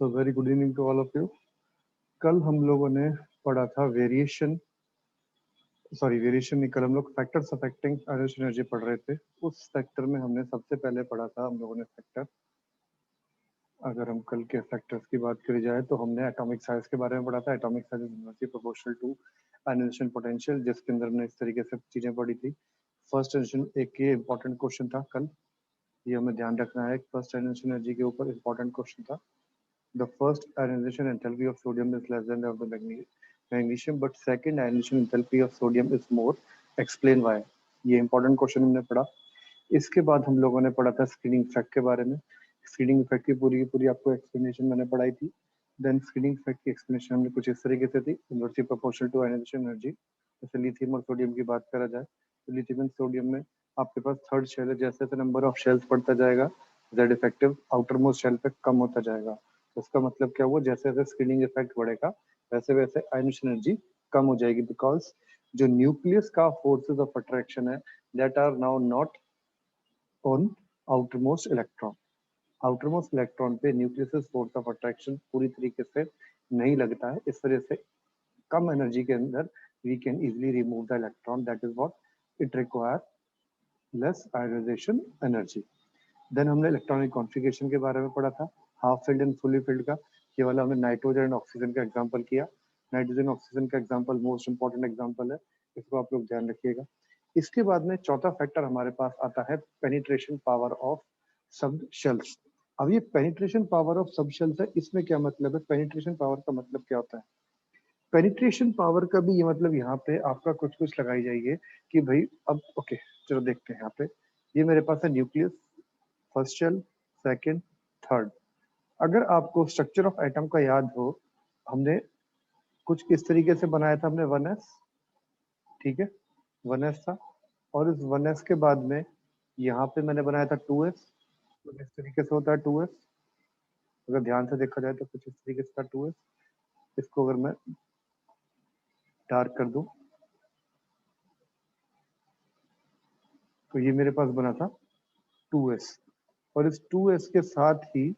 So very good evening to all of you. कल हम लोगों ने पढ़ा था वेरिएशन नहीं, कल हम लोग फैक्टर्स अफेक्टिंग आयोडेशन एनर्जी पढ़ रहे थे। उस फैक्टर में हमने सबसे पहले पढ़ा था हम लोगों ने फैक्टर, अगर हम कल के फैक्टर्स की बात करी जाए तो हमने एटॉमिक साइज के बारे में पढ़ा था। Atomic size is inversely proportional to ionisation potential, जिसके अंदर हमने इस तरीके से चीजें पढ़ी थी। फर्स्ट आयोनाइजेशन एक ये इंपॉर्टेंट क्वेश्चन था कल, ये हमें ध्यान रखना है। फर्स्ट आयोनाइजेशन एनर्जी के ऊपर इंपॉर्टेंट क्वेश्चन था। The first ionization enthalpy of sodium is less than that of the magnesium, but second ionization enthalpy of sodium is more. Explain why. ये important question हमने पढ़ा। इसके बाद हम लोगों ने पढ़ा था स्क्रीनिंग इफेक्ट के बारे में। स्क्रीनिंग इफेक्ट की पूरी आपको एक्सप्लेनेशन मैंने पढ़ाई थी। देन स्क्रीनिंग इफेक्ट की एक्सप्लेनेशन हमने कुछ इस तरीके से थी, inversely proportional to ionisation energy. जैसे लिथियम और सोडियम की बात करा जाए तो लिथियम एंड सोडियम में आपके पास थर्ड शेल है, जैसे जैसे नंबर ऑफ शेल्स बढ़ता जाएगा Z effective outer most shell पे कम होता जाएगा। तो इसका मतलब क्या हुआ, जैसे जैसे स्क्रीनिंग इफेक्ट बढ़ेगा वैसे वैसे आयोनाइजेशन एनर्जी कम हो जाएगी, बिकॉज जो न्यूक्लियस का फोर्सेस ऑफ अट्रैक्शन है that are now not on outermost electron. Outermost electron पे न्यूक्लियस फोर्स ऑफ अट्रैक्शन पूरी तरीके से नहीं लगता है। इस वजह से कम एनर्जी के अंदर we can easily remove the electron, that is what it require less ionisation energy. Then हमने इलेक्ट्रॉनिक कॉन्फ़िगरेशन के बारे में पढ़ा था, half filled and fully filled का। ये वाला हमने नाइट्रोजन एंड ऑक्सीजन का एग्जांपल किया। नाइट्रोजन ऑक्सीजन का एग्जांपल मोस्ट इंपॉर्टेंट एग्जांपल है, इसको आप लोग ध्यान रखिएगा। इसके बाद में चौथा फैक्टर हमारे पास आता है पेनिट्रेशन पावर ऑफ सब शेल्स। अब ये पेनिट्रेशन पावर ऑफ सब शेल्स है, इसमें क्या मतलब है? पेनिट्रेशन पावर का मतलब क्या होता है? पेनिट्रेशन पावर का भी ये मतलब यहाँ पे आपका कुछ कुछ लगाई जाइए कि भाई अब ओके चलो देखते हैं। यहाँ पे ये मेरे पास है nucleus, first shell, second, third. अगर आपको स्ट्रक्चर ऑफ एटम का याद हो, हमने कुछ इस तरीके से बनाया था, हमने 1s, ठीक है, 1s था। और इस 1s के बाद में यहाँ पे मैंने बनाया था 2s। तो इस तरीके से होता है 2s, अगर ध्यान से देखा जाए तो कुछ इस तरीके से था 2s। इसको अगर मैं डार्क कर दूं तो ये मेरे पास बना था 2s। और इस 2s के साथ ही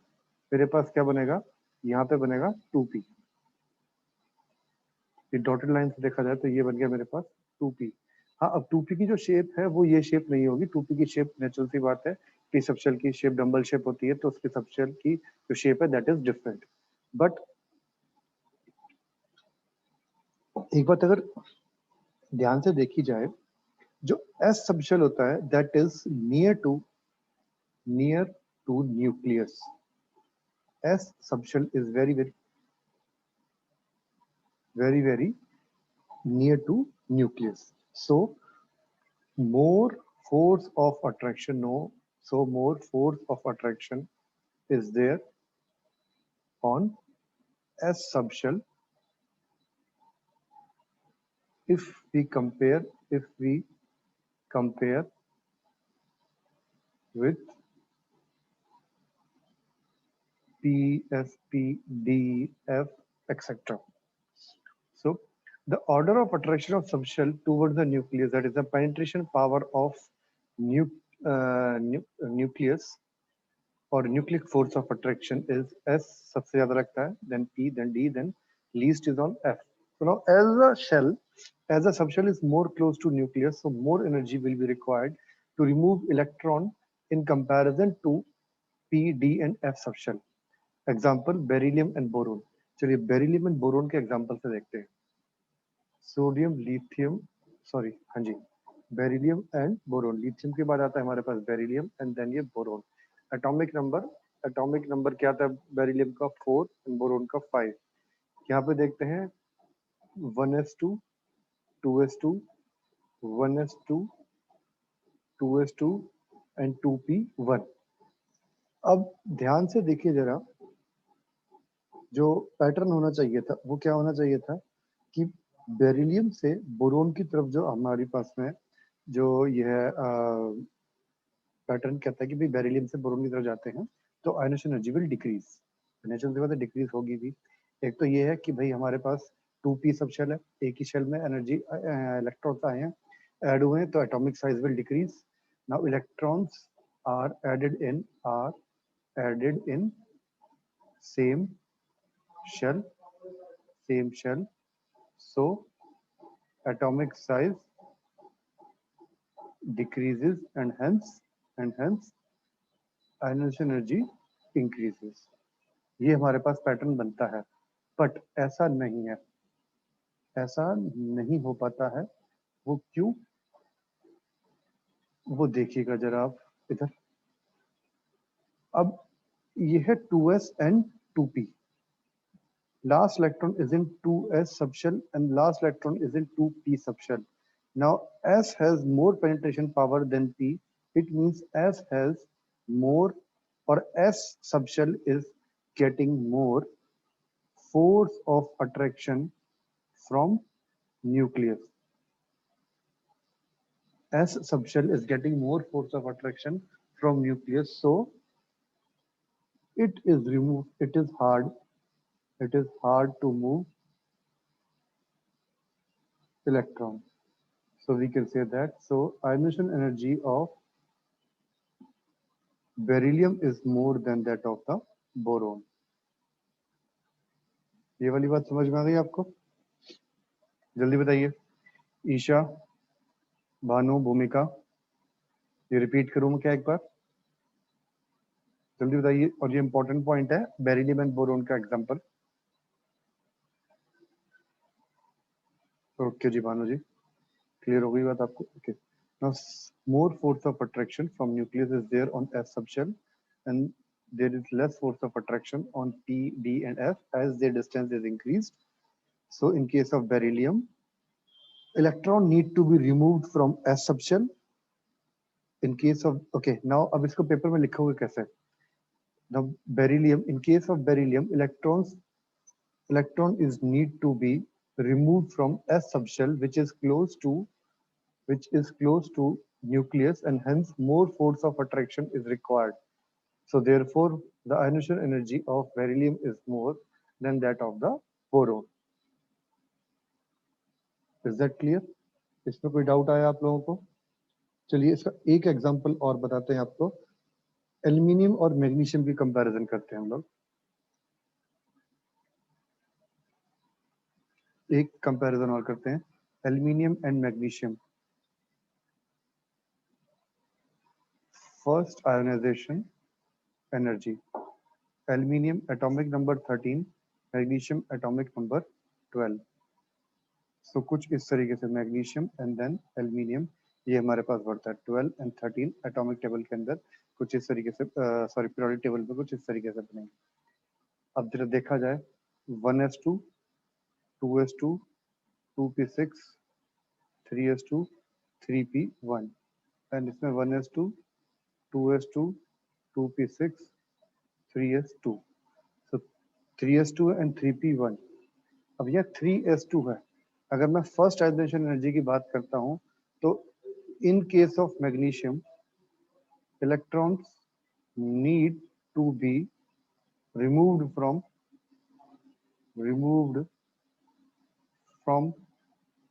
मेरे पास क्या बनेगा, यहाँ पे बनेगा 2p। ये डॉटेड लाइन से देखा जाए तो ये बन गया मेरे पास 2p। हाँ, अब 2p की जो शेप है वो ये शेप नहीं होगी। 2p की शेप नेचुरल सी बात है, p सबशेल की शेप डम्बल शेप होती है, तो उसकी सबशेल की जो शेप है दैट इज डिफरेंट। बट एक बात अगर ध्यान से देखी जाए, जो s सबशेल होता है that is near to nucleus. s subshell is very very near to nucleus. So more force of attraction, more force of attraction is there on s subshell if we compare with p, s, p, d, f, etc. So the order of attraction of subshell towards the nucleus, that is the penetration power of nucleus और nucleic force of attraction is S सबसे ज्यादा रखता है, then P, then D, then least is on F. So now as a subshell is more close to nucleus, so more energy will be required to remove electron in comparison to p, d and f subshell. Example beryllium and boron. चलिए beryllium and boron के example से देखते हैं। Sodium, lithium, sorry हाँ जी, beryllium and boron. Lithium के बाद आता है हमारे पास बेरिलियम एंड देन ये बोरोन। एटॉमिक नंबर क्या था बेरिलियम का 4 एंड बोरोन का 5। यहाँ पे देखते हैं 1s2, 2s2, 1s2, 2s2 and 2p1। अब ध्यान से देखिए जरा, जो पैटर्न होना चाहिए था वो क्या होना चाहिए था कि बेरिलियम से बोरोन की तरफ जो हमारे पास में जो यह पैटर्न कहता है कि भाई बेरिलियम से बोरोन की तरफ जाते हैं तो ionisation energy will decrease. Natural सी बात है डिक्रीज होगी भी। एक तो ये है कि भाई हमारे पास 2p सब शेल है, एक ही शेल में एनर्जी इलेक्ट्रॉन्स आए हैं, ऐड हुए हैं, तो atomic size will decrease. Now electrons are added in same shell, same shell. So atomic size decreases and hence ionization energy increases. ये हमारे पास पैटर्न बनता है, बट ऐसा नहीं है, ऐसा नहीं हो पाता है। वो क्यों, वो देखिएगा जरा आप इधर। अब ये है 2s and 2p. Last electron is in 2s subshell and last electron is in 2p subshell. Now s has more penetration power than p. It means s has more, or s subshell is getting more force of attraction from nucleus. S subshell is getting more force of attraction from nucleus, so it is removed. It is hard to move electron. So we can say that. So ionization energy of beryllium is more than that of the boron. ये वाली बात समझ में आ गई आपको? जल्दी बताइए। ईशा, भानु, भूमिका, ये रिपीट करूं मैं क्या एक बार? जल्दी बताइए। और ये इंपॉर्टेंट पॉइंट है, बेरिलियम एंड बोरोन का example. Okay ji Bhanu ji, clear हो गई बात आपको? Okay. Now more force of attraction from nucleus is there on S subshell and there is less force of attraction on P, D and F as their distance is increased. So in case of beryllium, electron need to be removed from S subshell. In case of, okay, now अब इसको paper में लिखोगे कैसे? Now beryllium, in case of beryllium, electron is need to be removed from S subshell, which is close to nucleus, and hence more force of attraction is required. So therefore, the ionization energy of beryllium is more than that of the boron. Is that clear? इसमें कोई doubt आया आप लोगों को? चलिए इसका एक example और बताते हैं आपको। एल्युमिनियम और मैग्नीशियम की कंपैरिजन करते हैं हम लोग। एक कंपैरिजन और करते हैं, aluminium and magnesium. First ionization energy, aluminium atomic number 13, magnesium atomic number 12। So कुछ इस तरीके से मैग्नीशियम एंड देन एल्युमिनियम, ये हमारे पास बढ़ता है 12 एंड 13 एटॉमिक टेबल के अंदर कुछ इस तरीके से, सॉरी पीरियोडिक टेबल पे कुछ इस तरीके से बनेंगे। अब जरा देखा जाए, 1s2, 2s2, 2p6, 3s2, 3p1, and इसमें 1s2, 2s2, 2p6, 3s2। So 3s2 and 3p1। अब यह 3s2 है। अगर मैं फर्स्ट आयोनाइजेशन एनर्जी की बात करता हूं तो in case of magnesium, electrons need to be removed from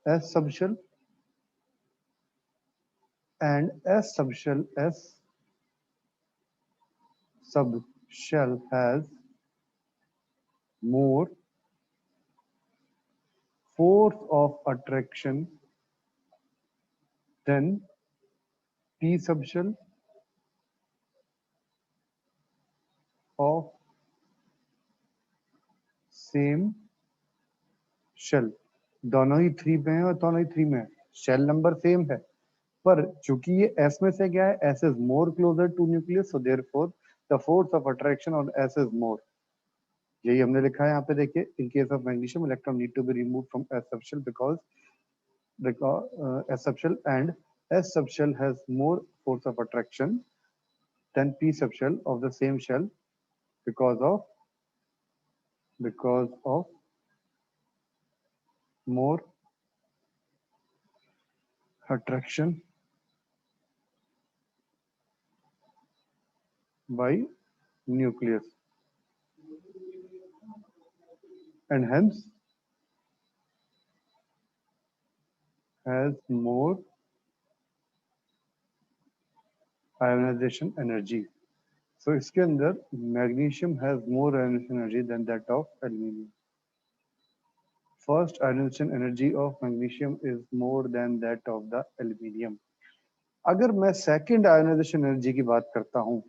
S subshell, and S subshell has more force of attraction than P subshell of same shell। दोनों ही 3 में है और दोनों ही 3 में है, शेल नंबर सेम है, पर चूंकि ये S में से गया है, S is more closer to nucleus, so therefore the force of attraction on S is more। यही हमने लिखा है यहाँ पे देखिए, in case of magnesium, electron need to be removed from S subshell because S subshell, and S subshell has more force of attraction than P subshell of the same shell because of more attraction by nucleus, and hence has more ionization energy। So इसके अंदर magnesium has more ionization energy than that of aluminium. First ionization energy of magnesium is more than that of the aluminium. अगर मैं second ionization energy की बात करता हूं,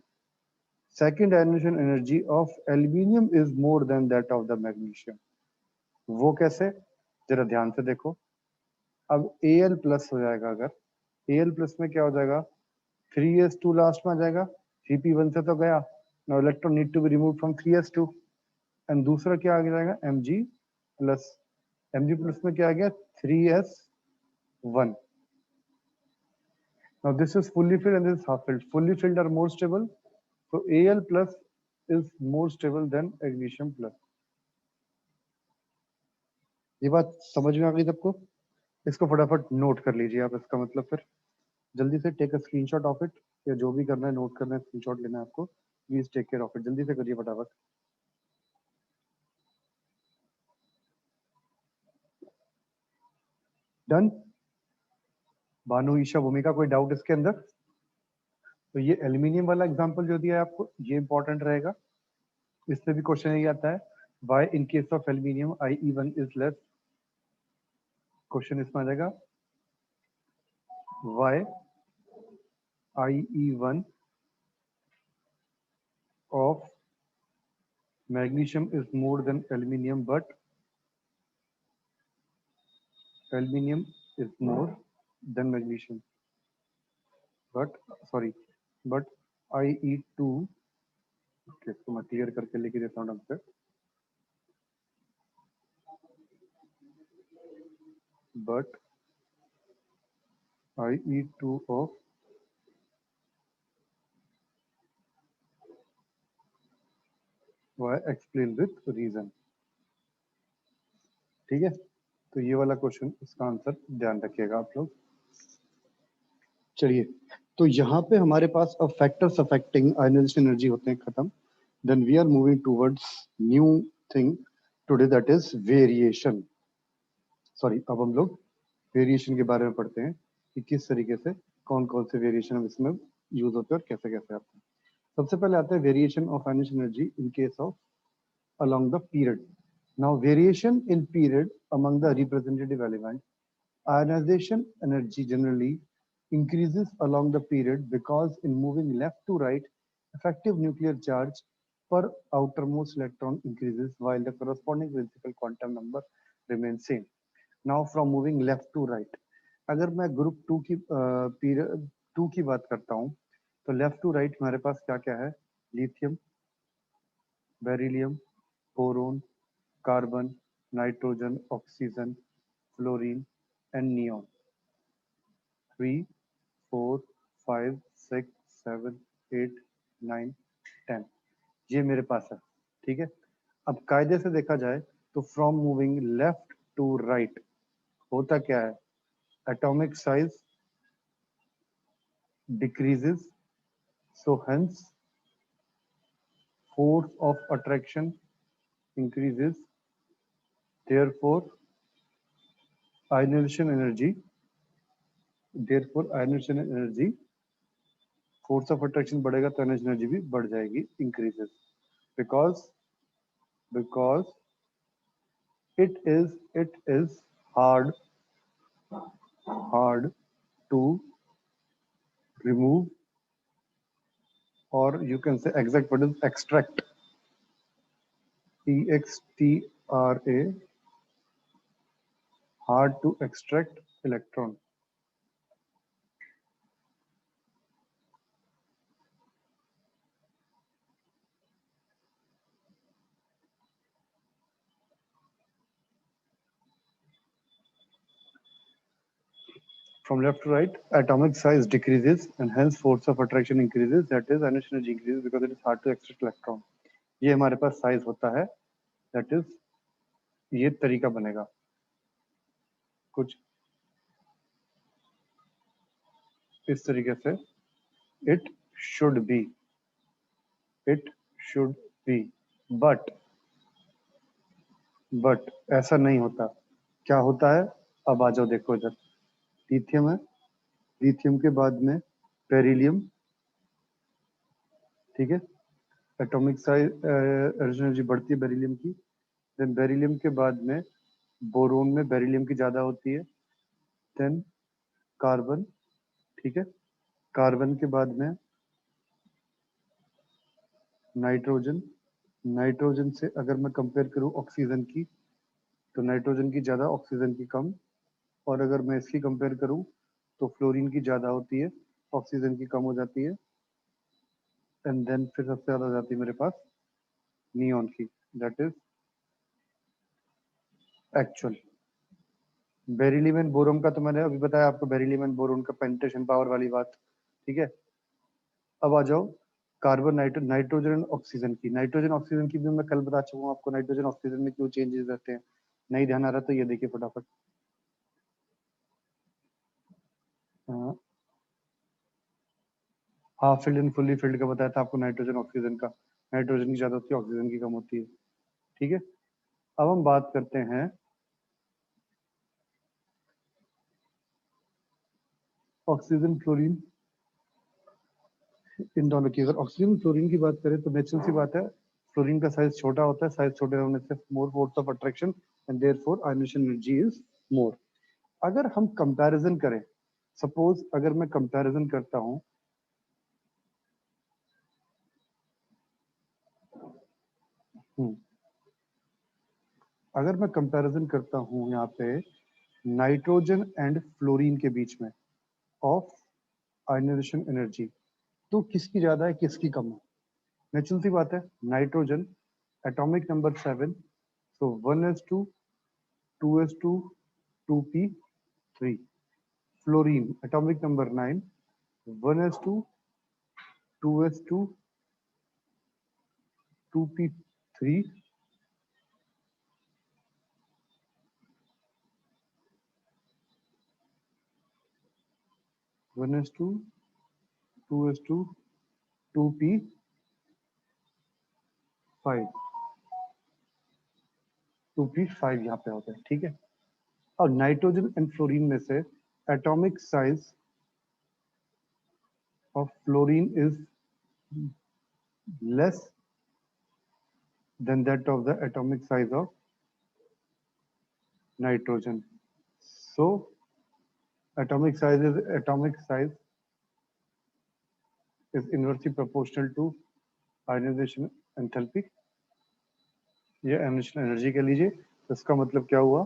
second ionization energy of aluminium is more than that of the magnesium. वो कैसे? जरा ध्यान से देखो. अब Al प्लस हो जाएगा. अगर Al प्लस में क्या हो जाएगा, 3s2 लास्ट में आ जाएगा. 3p1 से तो गया. Now electron need to be remove from 3s2 and दूसरा क्या आ जाएगा, Mg प्लस. Mg प्लस में क्या आ गया, 3s1. Now this is fully filled and this is half filled. Fully filled are more stable. So Al plus is more stable than magnesium plus. ये बात समझ में आ गई सबको? इसको फटाफट नोट कर लीजिए आप. इसका मतलब फिर जल्दी से take a screenshot of it, या जो भी करना है नोट करना है, स्क्रीनशॉट लेना है आपको. Please take care of it. जल्दी से करिए फटाफट. डन. भानु, ईशा, भूमिका, कोई डाउट इसके अंदर? तो ये एल्यूमिनियम वाला एग्जांपल जो दिया है आपको, ये इंपॉर्टेंट रहेगा. इससे भी क्वेश्चन यही आता है, why in case of aluminium IE1 is less. Question इसमें आ जाएगा, why IE1 of magnesium is more than aluminium, but aluminium is more than magnesium. But sorry, but IE2, okay, तो मैं क्लियर करके लिख देता हूँ ढंग से. But IE2 of why explain with reason. ठीक है, तो ये वाला क्वेश्चन, इसका आंसर ध्यान रखिएगा आप लोग. चलिए, तो यहाँ पे हमारे पास अब फैक्टर्स अफेक्टिंग आयोनाइजेशन एनर्जी होते हैं खत्म. Then we are moving towards new thing today, that is variation. Sorry, अब हम लोग वेरिएशन के बारे में पढ़ते हैं कि किस तरीके से कौन कौन से वेरिएशन इसमें यूज होते हैं और कैसे कैसे आते हैं. सबसे पहले आता है variation of ionization energy in case of along the period. Now variation in period among the representative element, ionization energy generally increases along the period because in moving left to right, effective nuclear charge per outermost electron increases while the corresponding principal quantum number remains same. Now from moving left to right, अगर मैं group 2 की period 2 की बात करता हूँ, तो left to right हमारे पास क्या क्या है, lithium, beryllium, boron, carbon, nitrogen, oxygen, fluorine, and neon. 3, 4, 5, 6, 7, 8, 9, 10. ये मेरे पास है. ठीक है. अब कायदे से देखा जाए तो from moving left to right होता क्या है, atomic size decreases, so hence force of attraction increases, therefore ionization energy force of attraction बढ़ेगा तो एनर्जी भी बढ़ जाएगी, increases, because it is hard to remove, or you can say exact word is extract, EXTRA, hard to extract electron. From left to right, atomic size decreases and hence force of attraction increases, that is ionization energy increases because it is hard to extract electron. ये हमारे पास size होता है, that is ये तरीका बनेगा कुछ इस तरीके से, it should be, but ऐसा नहीं होता. क्या होता है, अब आ जाओ देखो इधर. लिथियम है, लिथियम के बाद में बेरिलियम, ठीक है, एटॉमिक साइज एनर्जी बढ़ती है बेरिलियम की, देन बेरिलियम के बाद में बोरोन में बेरिलियम की ज्यादा होती है, देन कार्बन, ठीक है, कार्बन के बाद में नाइट्रोजन, नाइट्रोजन से अगर मैं कंपेयर करूं ऑक्सीजन की, तो नाइट्रोजन की ज्यादा ऑक्सीजन की कम, और अगर मैं इसकी कंपेयर करूं तो फ्लोरीन की ज्यादा होती है, ऑक्सीजन की कम हो जाती है, एंड देन फिर सबसे ज्यादा हो जाती है मेरे पास नियॉन की, that is actual. Beryllium and boron का तो मैंने अभी बताया आपको, बेरिलियम एंड बोरोन का पेनिट्रेशन पावर वाली बात, ठीक है। अब आ जाओ कार्बन नाइट्रोजन एंड ऑक्सीजन की। नाइट्रोजन ऑक्सीजन की भी मैं कल बता चुका हूँ आपको, नाइट्रोजन ऑक्सीजन में क्यों चेंजेस रहते हैं। नहीं ध्यान आ रहा तो ये देखिए फटाफट। हाँ, फिल्ड एंड फुल्ली फिल्ड का बताया था आपको नाइट्रोजन ऑक्सीजन का, नाइट्रोजन की ज्यादा होती है, ऑक्सीजन की कम होती है, ठीक है। अब हम बात करते हैं ऑक्सीजन फ्लोरीन, इन दोनों की। अगर ऑक्सीजन फ्लोरीन की बात करें तो नेचुरल सी बात है, फ्लोरीन का साइज छोटा होता है, साइज छोटे होने से मोर force of attraction and therefore ionisation energy is more. अगर हम कंपैरिजन करें, सपोज अगर मैं कंपैरिजन करता हूं, अगर मैं कंपैरिजन करता हूं यहाँ पे नाइट्रोजन एंड फ्लोरीन के बीच में ऑफ आयनाइजेशन एनर्जी, तो किसकी ज्यादा है किसकी कम है। नेचुरल सी बात है, नाइट्रोजन एटॉमिक नंबर 7, सो 1s2 2s2 2p3। Fluorine atomic number 9, 1s2 2s2 2p3, 1s2 2s2 2p5, 2p5 यहाँ पे होता है, ठीक है। और नाइट्रोजन एंड फ्लोरीन में से atomic size of fluorine is less than that of the atomic size of nitrogen. So atomic size is inversely proportional to ionization enthalpy, ये ionization energy कह लीजिए। तो इसका मतलब क्या हुआ,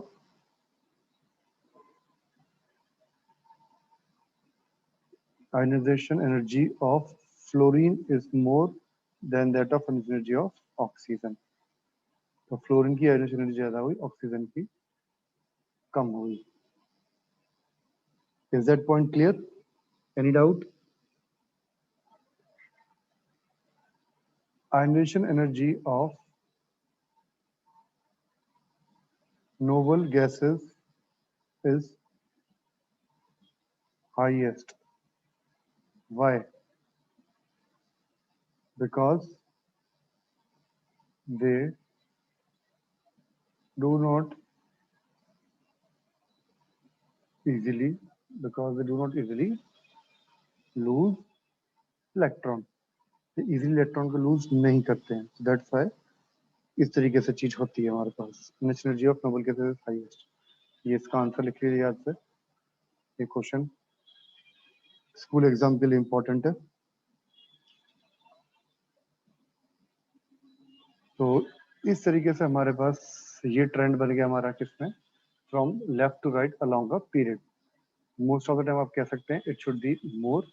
ionization energy of fluorine is more than that of ionization energy of oxygen। तो fluorine की ionization energy ज्यादा हुई, ऑक्सीजन की कम हुई। Is that point clear? Any doubt? Ionization energy of noble gases is highest. Why? Because they do not easily lose electron, ये easily electron को loose नहीं करते हैं, दैट्स व्हाई इस तरीके से चीज होती है हमारे पास। Energy of noble gases highest, ये इसका आंसर लिख लीजिए याद से, ये क्वेश्चन स्कूल एग्जाम के लिए इंपॉर्टेंट है। तो इस तरीके से हमारे पास ये ट्रेंड बन गया हमारा, किसमें, from left to right along a period. Most of the time आप कह सकते हैं it should be more,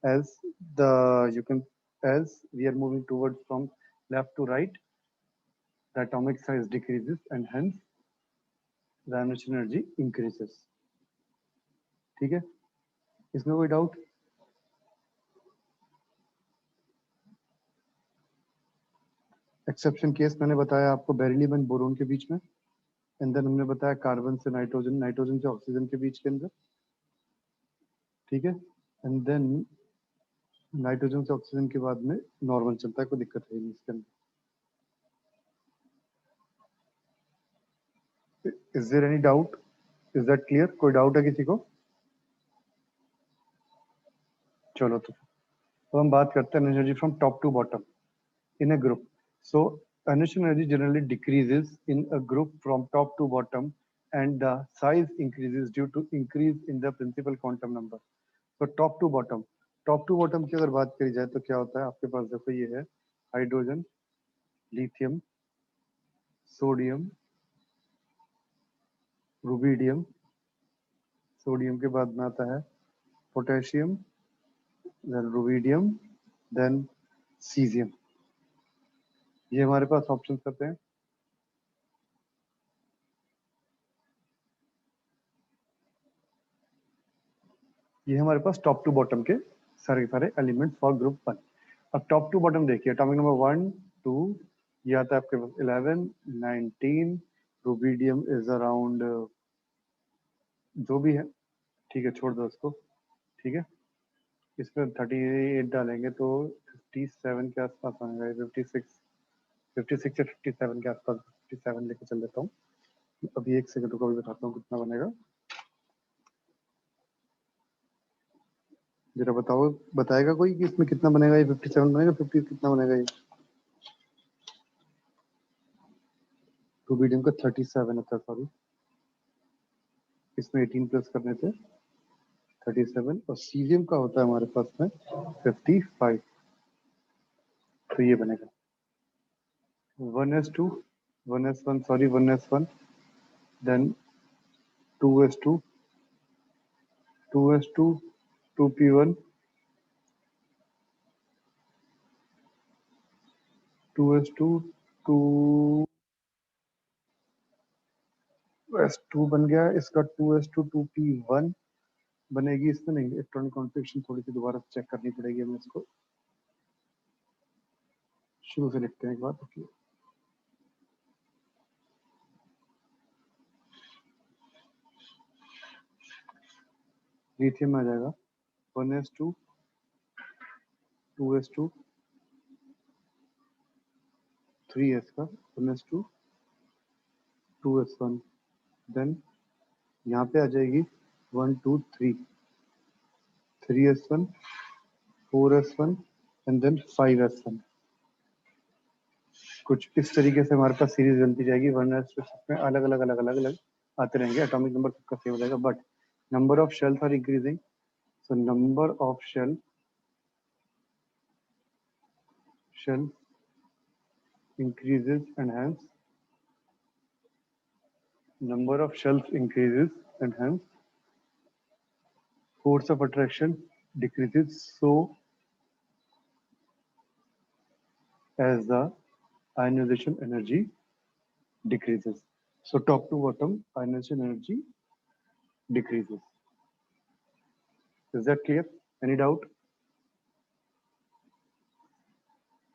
as the you can as we are moving towards from left to right, the atomic size decreases and hence the energy increases, ठीक है। इसमें कोई doubt? Exception case मैंने बताया आपको बेरिलियम एंड बोरोन के बीच में, and then हमने बताया कार्बन से नाइट्रोजन, नाइट्रोजन से ऑक्सीजन के बीच के अंदर, ठीक है। एंड देन नाइट्रोजन से ऑक्सीजन के बाद में नॉर्मल चलता है, कोई दिक्कत है नहीं इसके अंदर। Is there any doubt? Is that clear? कोई डाउट है किसी को? चलो तो हम बात करते हैं energy from top to bottom. in a group. So ionization energy generally decreases in a group from top to bottom, and the size increases due to increase in the principal quantum number. So top to bottom की अगर बात करी जाए तो क्या होता है आपके पास, देखो ये है hydrogen, lithium, sodium, rubidium, sodium के बाद में आता है potassium, then rubidium, then caesium. ये हमारे पास ऑप्शन करते हैं। ये हमारे पास टॉप टू बॉटम के सारे एलिमेंट्स फॉर ग्रुप 1। अब टॉप टू बॉटम देखिए, एटॉमिक नंबर 1 2, ये आता है आपके पास 11 19, रुबिडियम इज अराउंड, जो भी है ठीक है, छोड़ दो उसको, ठीक है। इसमें 38 डालेंगे तो 57 के आसपास आएगा, 56 या 57 के आसपास, 57 लेके चल देता हूँ। अभी एक सेकंड को भी बताता हूँ कितना बनेगा। जरा बताओ, बताएगा कोई कि इसमें कितना बनेगा? ये 57 बनेगा, 50 कितना बनेगा? ये रुबिडियम का 37 होता है, सॉरी, इसमें 18 प्लस करने से 37, और सीजियम का होता है हमारे पास में 55। तो ये बनेगा 1s2 1s1, sorry 1s1, then 2s2 2s2 2p1 2s2 2s2 बन गया इसका, 2s2 2p1 बनेगी। इसमें नहीं, इलेक्ट्रॉनिक कॉन्फ़िगरेशन थोड़ी सी दोबारा चेक करनी पड़ेगी हमें, इसको शुरू से लिखते हैं एक बार। ओके, लिथियम में आ जाएगा 1s2 2s2 3s का 1s2 2s1, देन यहाँ पे आ जाएगी 1 2 3 3s1 4s1 and then 5s1। कुछ इस तरीके से हमारे पास सीरीज बनती जाएगी। 1s में अलग अलग अलग अलग अलग आते रहेंगे, एटॉमिक नंबर सबका सेम हो जाएगा, but number of shells are increasing. So number of shell increases and hence number of shells increases and hence force of attraction decreases, so as the ionization energy decreases. So top to bottom ionization energy decreases. Is that clear? Any doubt?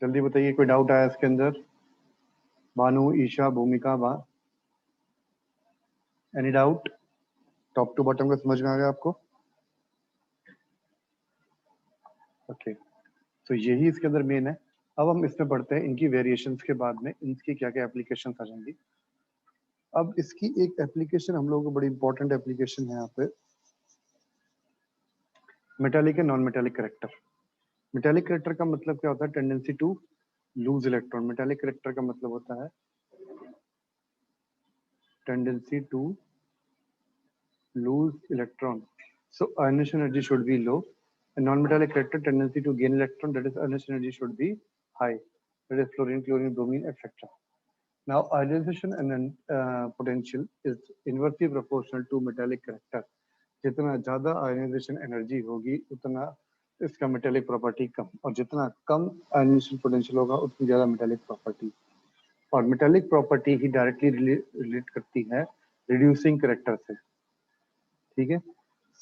जल्दी बताइए, कोई doubt आया इसके अंदर? Bhanu, Isha, Bhumika, any doubt? Top to bottom का समझ में आ गया आपको? ओके, तो यही इसके अंदर मेन है। अब हम इसमें पढ़ते हैं इनकी वेरिएशंस के बाद में इनकी क्या क्या एप्लीकेशन आ जाएंगी। अब इसकी एक एप्लीकेशन हम लोगों को बड़ी इंपॉर्टेंट एप्लीकेशन है यहाँ पे, metallic and non metallic character. Metallic character का मतलब क्या होता है? Tendency to lose electron. Metallic character का मतलब होता है tendency to lose electron. So ionization energy should be low. A non-metallic character tendency to gain electron, that is ionization energy should be high. That is fluorine, chlorine, bromine, etc. Now ionization and potential is inversely proportional to metallic character. जितना ज्यादा ionization energy होगी उतना इसका metallic property कम, और जितना कम ionization potential होगा उतनी ज्यादा मेटालिक प्रॉपर्टी। और मेटालिक प्रॉपर्टी ही डायरेक्टली रिलेट करती है रिड्यूसिंग करेक्टर से, ठीक है।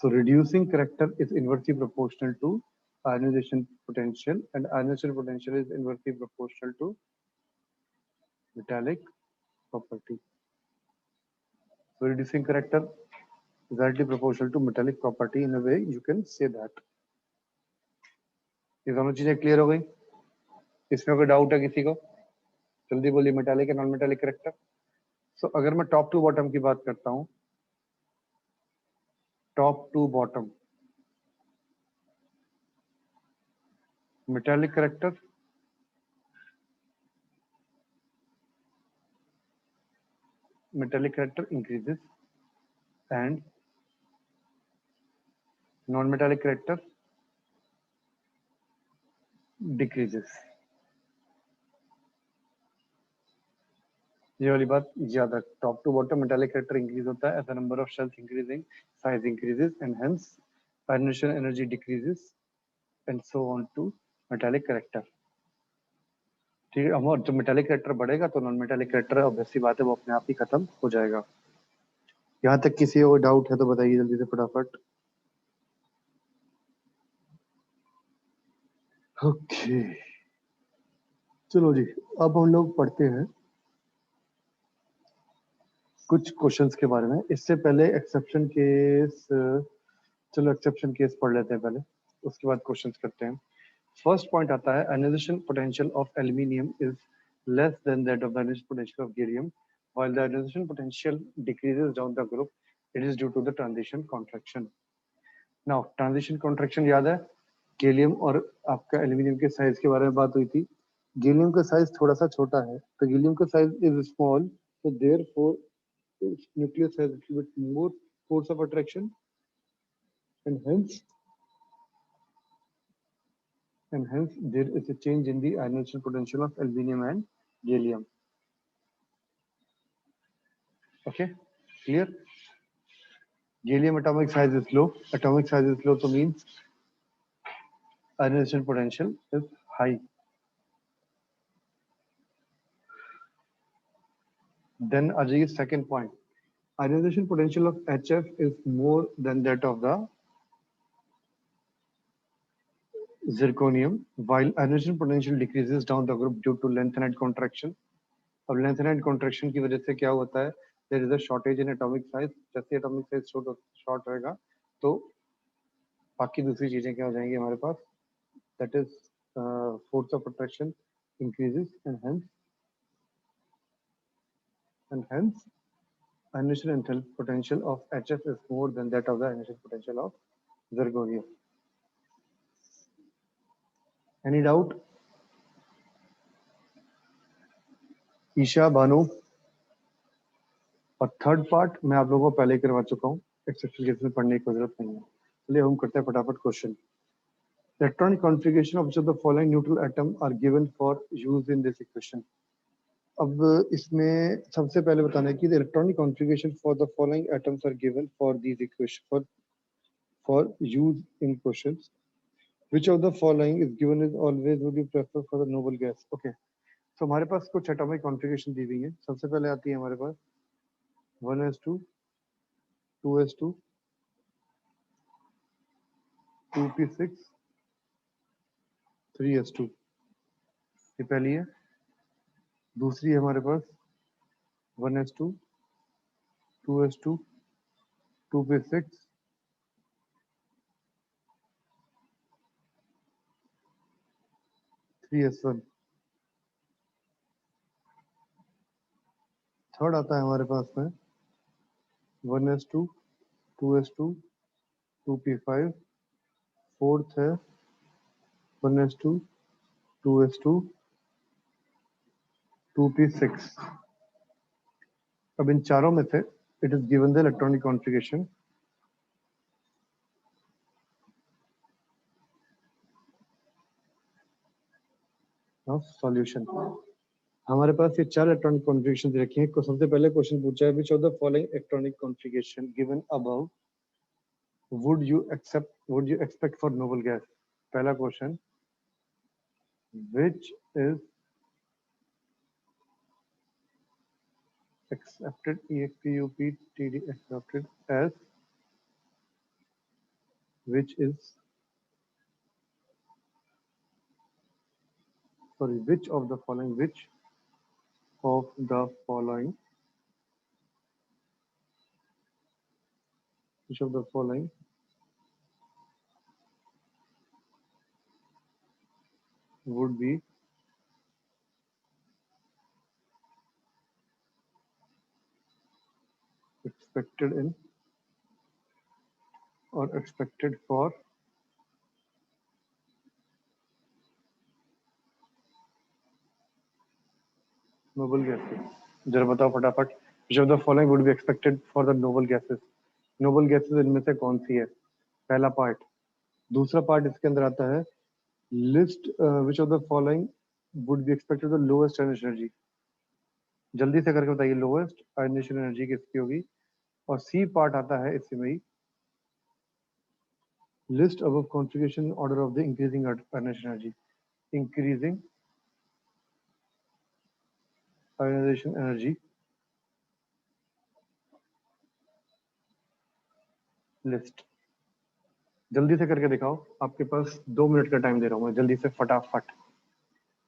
So reducing character is inversely proportional to ionization potential, and ionization potential is inversely proportional to metallic property. So reducing character is directly proportional to metallic property. In a way you can say that. ये दोनों चीजें clear हो गई? इसमें कोई doubt है किसी को? जल्दी बोलिए, metallic and non metallic character. So अगर मैं टॉप टू बॉटम की बात करता हूँ, top to bottom metallic character metallic character increases and non-metallic character decreases. ये वाली बात याद रख, top to bottom metallic character increase होता है as the number of shells increasing, size increases and hence financial energy decreases and so on to metallic character. ठीक है, और जब मेटालिक कैरेक्टर बढ़ेगा तो नॉन मेटालिक कैरेक्टर ऑब्वियसली बात है वो अपने आप ही खत्म हो जाएगा। यहाँ तक किसी को डाउट है तो बताइए जल्दी से फटाफट। ओके चलो जी, अब हम लोग पढ़ते हैं कुछ क्वेश्चंस के बारे में। इससे पहले एक्सेप्शन केस, चलो एक्सेप्शन केस पढ़ लेते हैं पहले, उसके बाद क्वेश्चंस करते हैं। फर्स्ट पॉइंट आता है ionization potential of aluminium is less than that of the ionization potential of gallium while the ionization potential decreases down the group, it is due to the transition contraction. Now transition contraction याद है, gallium और आपका aluminium के size के बारे में बात हुई थी। गैलियम का साइज थोड़ा सा छोटा है, तो गैलियम का size is small, so therefore its nucleus has a little bit more force of attraction and hence there is a change in the ionization potential of aluminum and gallium. Okay, clear? Gallium atomic size is low. Atomic size is low, so means ionization potential is high. Then आ जाइए second point. Ionization potential of HF is more than that of the zirconium, while ionization potential decreases down the group due to lengthened contraction. अब lengthened contraction की वजह से क्या होता है, there is a shortage in atomic size. जैसे atomic size short रहेगा तो बाकी दूसरी चीजें क्या हो जाएंगी हमारे पास, that is force of attraction increases and hence ionization potential of HF is more than that of the ionization potential of zirconium. Any doubt? Isha, बानू, और थर्ड पार्ट मैं आप लोगों को पहले ही करवा चुका हूँ, एक्सेप्शन केस में पढ़ने की जरूरत नहीं है। चलिए हम करते हैं फटाफट question. Electronic configuration of the following neutral atom are given for use in this equation. अब इसमें सबसे पहले बताना है कि the electronic configuration for the following atoms are given for these equation for use in questions. Which of the following is given is always would you prefer for the noble gas. Okay, तो हमारे पास कुछ atomic configuration दी हुई है। सबसे पहले आती है हमारे पास 1s2 2s2 2p6 3s2, ये पहली है। दूसरी है हमारे पास 1s2 2s2 2p6 3s1। Third आता है हमारे पास में 1s2 2s2 2p5। फोर्थ है 1s2 2s2 2p6। अब इन चारों में से it is given the electronic configuration. Of solution. हमारे पास ये चार इलेक्ट्रॉनिक कॉन्फ़िगरेशन रखी हैं। सबसे पहले क्वेश्चन पूछा है which of the following electronic configuration given above would you expect for noble gas। पहला question, which is accepted EXPUPTD accepted as which of the following would be expected in or expected for noble gases। जरा बताओ फटाफट, विच of the following would be expected for the noble gases. Noble gases इनमें से कौन सी है? पहला part. दूसरा part इसके अंदर आता है list which of the following would be expected the lowest ionization energy. जल्दी से करके बताइए लोएस्ट आयनाइजेशन एनर्जी किसकी होगी। और सी पार्ट आता है इसमें ही, list above configuration order of the increasing ionisation energy. Increasing ionisation energy list. जल्दी से करके दिखाओ, आपके पास 2 मिनट का टाइम दे रहा हूँ मैं, जल्दी से फटाफट।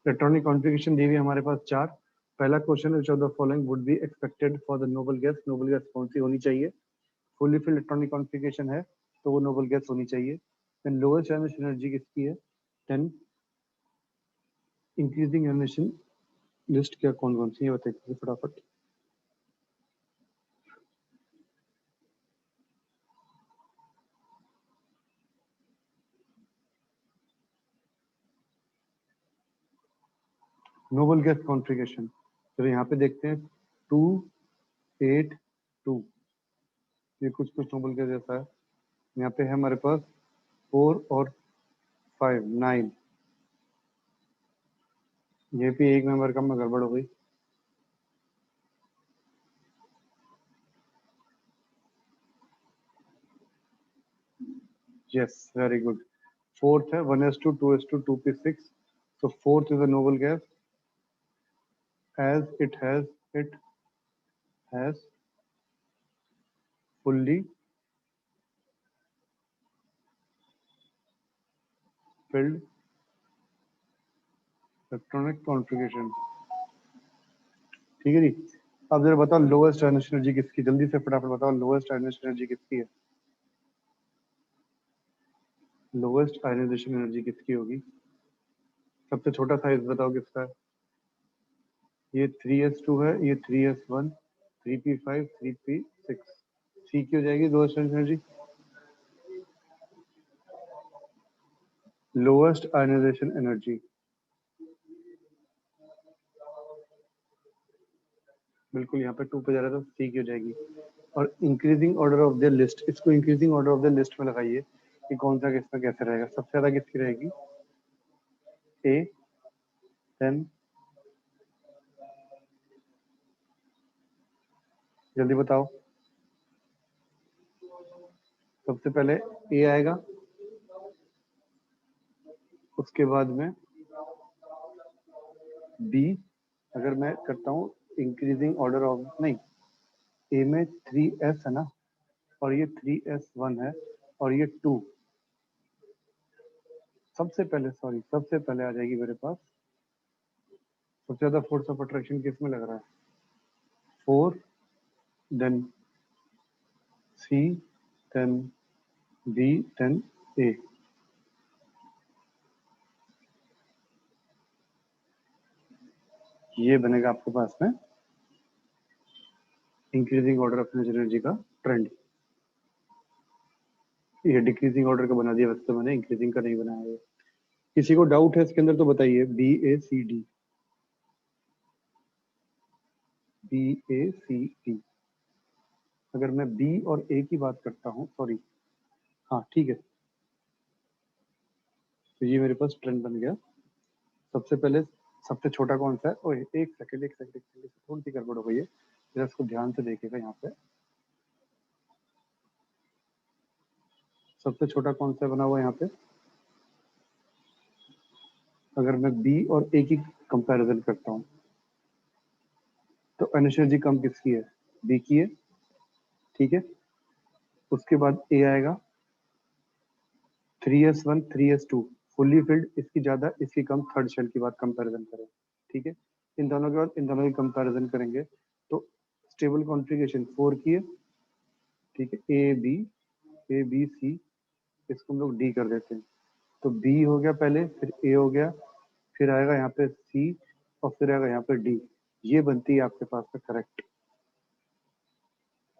इलेक्ट्रॉनिक कॉन्फ़िगरेशन दी हुई हमारे पास 4। पहला क्वेश्चन है, विच of the following would be expected for the noble gas. Noble gas कौन सी होनी चाहिए? फुली फिल्ड इलेक्ट्रॉनिक कॉन्फ़िगरेशन है तो वो नोबल गैस होनी चाहिए। देन लोएस्ट आयनाइजेशन एनर्जी किसकी है? 10। इंक्रीजिंग आयनाइजेशन लिस्ट क्या कौन कौन सी है बताइए फटाफट। नोबल गैस कॉन्फ़िगरेशन तो यहाँ पे देखते हैं 2 8 2, ये कुछ कुछ नोबल गैस जैसा है। यहाँ पे है हमारे पास 4 और 5 9, ये भी एक नंबर का में गड़बड़ हो गई। Yes, very good. Fourth है 1s2 2s2 2p6. So fourth is a noble gas as it has fully filled electronic configuration. ठीक है जी। अब जरा बताओ लोएस्ट आयनाइजेशन एनर्जी किसकी, जल्दी से फटाफट बताओ लोएस्ट आयनाइजेशन एनर्जी किसकी है। लोएस्ट आयनाइजेशन एनर्जी किसकी होगी? सबसे छोटा साइज बताओ किसका है। ये 3s2 है, ये 3s1 3p5 3p6। सी की हो जाएगी lowest energy. Lowest ionization energy बिल्कुल यहाँ पे 2 पे जा रहा था, सी की हो जाएगी। और increasing order of the list, इसको increasing order of the list में लगाइए कि कौन सा किसका कैसे रहेगा। सबसे ज्यादा किसकी रहेगी? ए, देन जल्दी बताओ। सबसे पहले ए आएगा, उसके बाद में बी। अगर मैं करता हूँ इंक्रीजिंग ऑर्डर ऑफ, नहीं, ए में 3s है ना, और ये 3s1 है, और ये 2। सबसे पहले आ जाएगी मेरे पास सबसे ज्यादा फोर्स ऑफ अट्रैक्शन किस में लग रहा है? 4, देन सी, देन बी, देन ए। ये बनेगा आपके पास में इंक्रीजिंग ऑर्डर ऑफ एनर्जी का ट्रेंड। ये डिक्रीजिंग ऑर्डर का बना दिया वैसे मैंने, इंक्रीजिंग का नहीं बनाया है। किसी को डाउट है इसके अंदर तो बताइए। बी ए सी डी, बी ए सी डी। अगर मैं बी और ए की बात करता हूँ, सॉरी, हाँ ठीक है, तो ये मेरे पास ट्रेंड बन गया। सबसे पहले सबसे छोटा कौन सा है? ओए एक सेकंड, थोड़ी सी गड़बड़ हो गई है, जरा इसको ध्यान से देखिएगा। यहाँ पे सबसे छोटा कौन सा बना हुआ है यहाँ पे? अगर मैं बी और ए की कंपैरिजन करता हूँ तो एनर्जी कम किसकी है? बी की है, ठीक है। उसके बाद ए आएगा, 3s1 3s2 फुल्ली फिल्ड, इसकी ज्यादा इसकी कम, थर्ड शेल की बात कंपैरिजन करें, ठीक है। इन दोनों के बाद इन दोनों की कंपैरिजन करेंगे तो स्टेबल कॉन्फ़िगरेशन 4 की है, ठीक है। ए बी सी, इसको हम लोग डी कर देते हैं। तो बी हो गया पहले, फिर ए हो गया, फिर आएगा यहाँ पे सी, और फिर आएगा यहाँ पे डी। ये बनती है आपके पास में करेक्ट।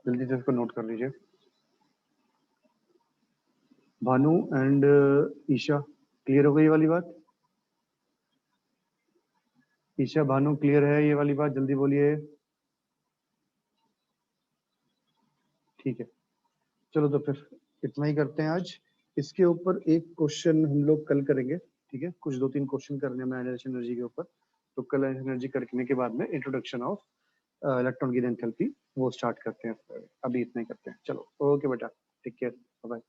जल्दी से इसको नोट कर लीजिए। भानु एंड ईशा, क्लियर हो गई ये वाली बात? ईशा भानु क्लियर है ये वाली बात? जल्दी बोलिए। ठीक है, चलो तो फिर इतना ही करते हैं आज। इसके ऊपर एक क्वेश्चन हम लोग कल करेंगे, ठीक है? कुछ 2-3 क्वेश्चन करने में आयनाइजेशन एनर्जी के ऊपर। तो कल एनर्जी करने के बाद में इंट्रोडक्शन ऑफ इलेक्ट्रॉन गिन एंथैल्पी वो स्टार्ट करते हैं। अभी इतना ही करते हैं। चलो ओके बेटा, टेक केयर, बाय।